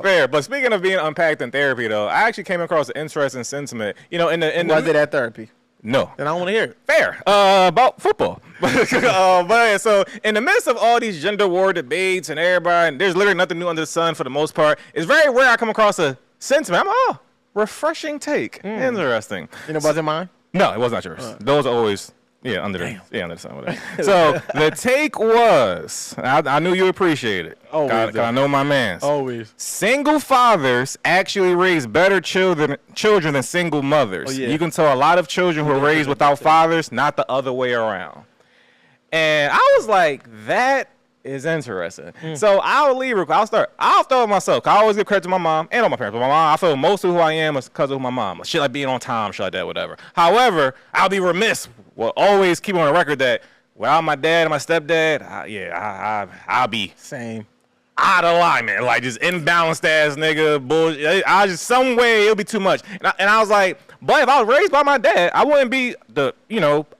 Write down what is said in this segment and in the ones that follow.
Fair. But speaking of being unpacked in therapy, though, I actually came across an interesting sentiment. You know, was it at therapy? No. Then I don't want to hear it. Fair. About football. But yeah, so in the midst of all these gender war debates and everybody, and there's literally nothing new under the sun for the most part, it's very rare I come across a sentiment. Refreshing take. Interesting. You know, was it mine? No, it was not yours. Those are always under the sun. Whatever. So the take was, I knew you appreciate it. Always. I know my man. Always. Single fathers actually raise better children than single mothers. Oh, yeah. You can tell a lot of children who are raised without fathers, not the other way around. And I was like, that is interesting. So I'll leave. I'll start with myself. I always give credit to my mom and all my parents. But my mom, I feel most of who I am is because of my mom. Shit like being on time, shit like that, whatever. However, I'll be remiss. Well, always keep on the record that without my dad and my stepdad, I'll be same out of alignment, like just imbalanced ass nigga bullshit. I just some way it'll be too much. And I was like, but if I was raised by my dad, I wouldn't be the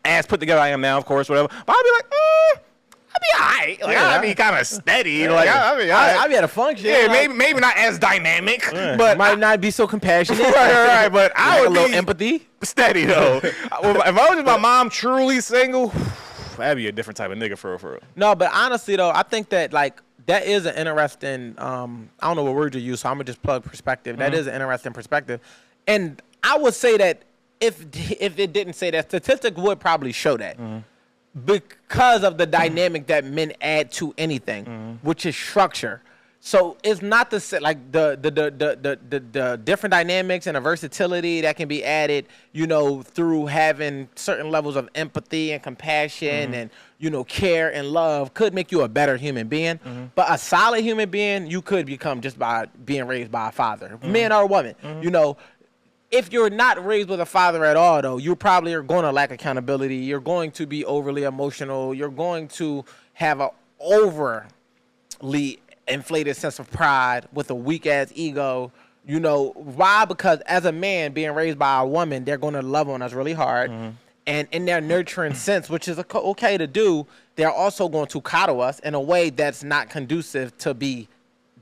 ass put together I am now, of course, whatever. But I'd be like, I'd be alright. Like I'd be kind of steady. Like I'd be at a function. Yeah, maybe not as dynamic, but might not be so compassionate. right. But I would a little empathy. Steady though. If I was just my mom truly single, that'd be a different type of nigga for real. No, but honestly though, I think that like that is an interesting. I don't know what word you use, so I'm gonna just plug perspective. That is an interesting perspective, and I would say that if it didn't say that, statistics would probably show that. Because of the dynamic that men add to anything, which is structure. So it's not the different dynamics and the versatility that can be added, through having certain levels of empathy and compassion and, care and love could make you a better human being. But a solid human being, you could become just by being raised by a father, man or woman, If you're not raised with a father at all, though, you probably are going to lack accountability. You're going to be overly emotional. You're going to have an overly inflated sense of pride with a weak-ass ego. Why? Because as a man being raised by a woman, they're going to love on us really hard. And in their nurturing sense, which is okay to do, they're also going to coddle us in a way that's not conducive to be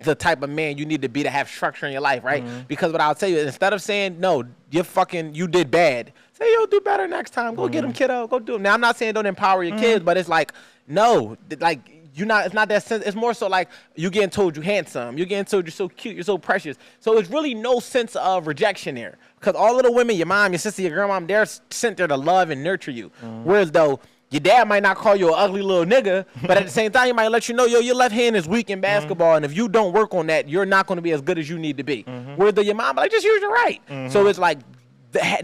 the type of man you need to be to have structure in your life, right? Because what I'll tell you, instead of saying, no, you did bad, say, you'll do better next time. Go get him, kiddo. Go do him. Now, I'm not saying don't empower your kids, but it's like, no, like, it's not that sense. It's more so like you getting told you're handsome. You're getting told you're so cute. You're so precious. So it's really no sense of rejection there. Because all of the women, your mom, your sister, your grandmom, they're sent there to love and nurture you. Whereas though, your dad might not call you an ugly little nigga, but at the same time, he might let you know, your left hand is weak in basketball, and if you don't work on that, you're not going to be as good as you need to be. Whereas your mom, like, just use your right. So it's like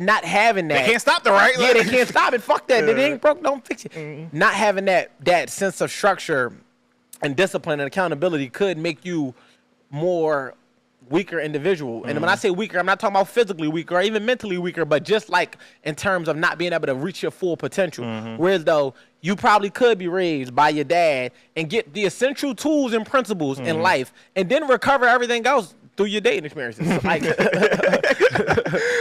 not having that. They can't stop the right. Yeah, they can't stop it. Fuck that. It ain't broke, don't fix it. Not having that sense of structure and discipline and accountability could make you more weaker individual. And when I say weaker, I'm not talking about physically weaker or even mentally weaker, but just like in terms of not being able to reach your full potential. Whereas though you probably could be raised by your dad and get the essential tools and principles in life and then recover everything else through your dating experiences. Like,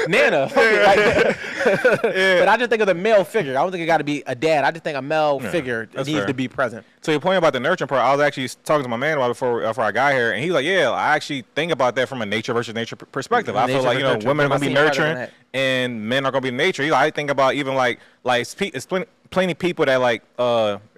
Nana. But I just think of the male figure. I don't think it got to be a dad. I just think a male figure needs to be present. So your point about the nurturing part, I was actually talking to my man about before I got here, and he's like, yeah, I actually think about that from a nature versus nature perspective. I feel like, women are going to be nurturing and men are going to be nature. I think about even like it's plenty of people that like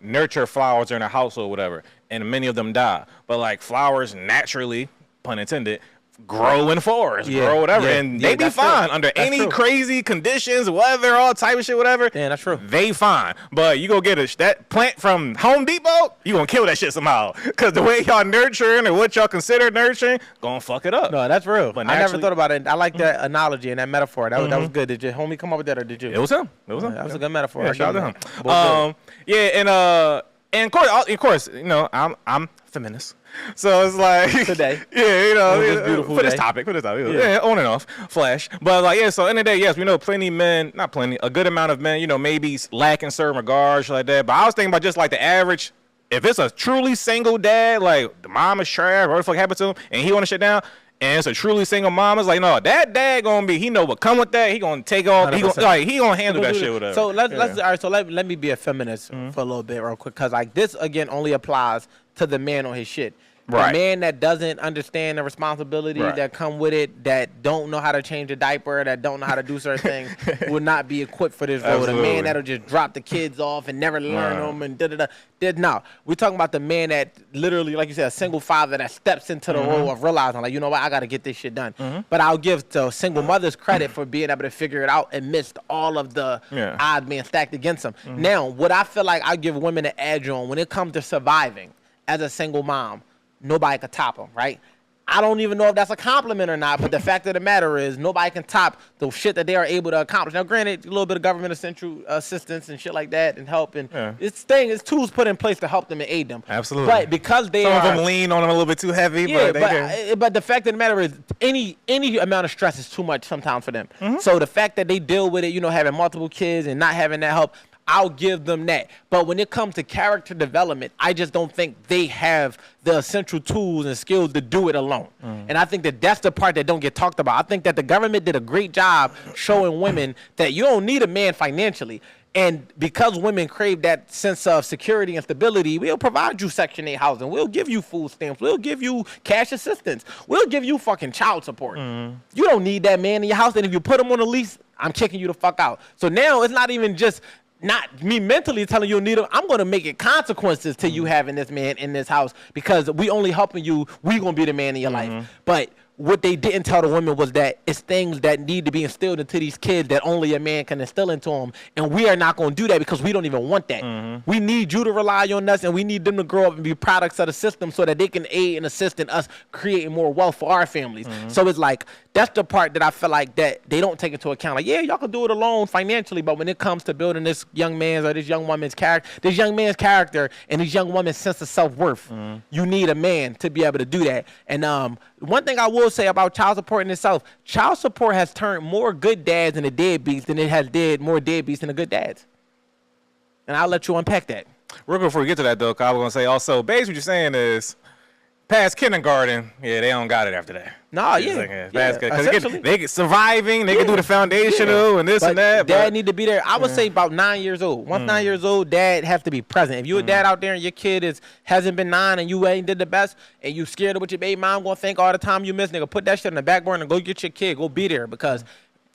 nurture flowers in their house or whatever, and many of them die. But like flowers naturally, pun intended, grow in forests, grow whatever, and they be fine under any crazy conditions, weather, all type of shit, whatever. Yeah, that's true. They fine. But you go get that plant from Home Depot, you gonna kill that shit somehow. Because the way y'all nurturing or what y'all consider nurturing, gonna fuck it up. No, that's real. But I never thought about it. I like that analogy and that metaphor. That was good. Did your homie come up with that, or did you? It was him. That was a good metaphor. Yeah, shout out to him. And of course, I'm feminist. So it's like today, for this topic, on and off, flash. But like, so in the day, yes, we know a good amount of men, maybe lack in certain regards like that. But I was thinking about just like the average. If it's a truly single dad, like the mom is trash, what the fuck happened to him, and he want to shut down, and it's a truly single mom, it's like, no, that dad gonna be, he know what come with that, he gonna take off, he gonna handle that shit, whatever. So let me be a feminist for a little bit real quick, because like this again only applies to the man on his shit. The man that doesn't understand the responsibility that come with it, that don't know how to change a diaper, that don't know how to do certain things, will not be equipped for this role. The man that'll just drop the kids off and never learn them and da-da-da. No, we're talking about the man that literally, like you said, a single father that steps into the role of realizing, like, you know what, I got to get this shit done. But I'll give the single mothers credit for being able to figure it out amidst all of the odds being stacked against them. Now, what I feel like I give women an edge on when it comes to surviving as a single mom, nobody could top them, right? I don't even know if that's a compliment or not, but the fact of the matter is nobody can top the shit that they are able to accomplish. Now, granted, a little bit of government essential assistance and shit like that and help, and it's tools put in place to help them and aid them. Absolutely. But because some of them lean on them a little bit too heavy. But the fact of the matter is any amount of stress is too much sometimes for them. So the fact that they deal with it, you know, having multiple kids and not having that help, I'll give them that. But when it comes to character development, I just don't think they have the essential tools and skills to do it alone. And I think that that's the part that don't get talked about. I think that the government did a great job showing women that you don't need a man financially. And because women crave that sense of security and stability, we'll provide you Section 8 housing. We'll give you food stamps. We'll give you cash assistance. We'll give you fucking child support. You don't need that man in your house. And if you put him on a lease, I'm kicking you the fuck out. So now it's not even just not me mentally telling you need him. I'm going to make it consequences to you having this man in this house because we only helping you. We going to be the man in your life. But what they didn't tell the women was that it's things that need to be instilled into these kids that only a man can instill into them. And we are not going to do that because we don't even want that. We need you to rely on us, and we need them to grow up and be products of the system so that they can aid and assist in us creating more wealth for our families. So it's like, that's the part that I feel like that they don't take into account. Like, yeah, y'all can do it alone financially, but when it comes to building this young man's or this young woman's character, this young man's character and this young woman's sense of self-worth, you need a man to be able to do that. And one thing I will say about child support in itself, child support has turned more good dads into deadbeats than it has did more deadbeats into good dads. And I'll let you unpack that. Real quick before we get to that, though, I was going to say also, basically what you're saying is, past kindergarten, they don't got it after that. No, because they get surviving, they can do the foundational and this and that. Dad need to be there. I would say about 9 years old. Once 9 years old, dad have to be present. If you a dad out there and your kid hasn't been 9 and you ain't did the best and you scared of what your baby mom gonna think all the time you miss, nigga, put that shit in the back burner and go get your kid. Go be there because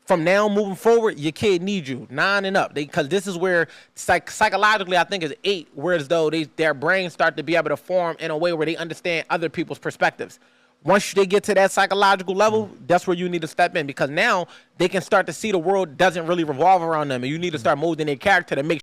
from now moving forward, your kid needs you 9 and up. Because this is where psychologically, I think is 8, whereas though their brains start to be able to form in a way where they understand other people's perspectives. Once they get to that psychological level, that's where you need to step in because now they can start to see the world doesn't really revolve around them, and you need to start molding their character to make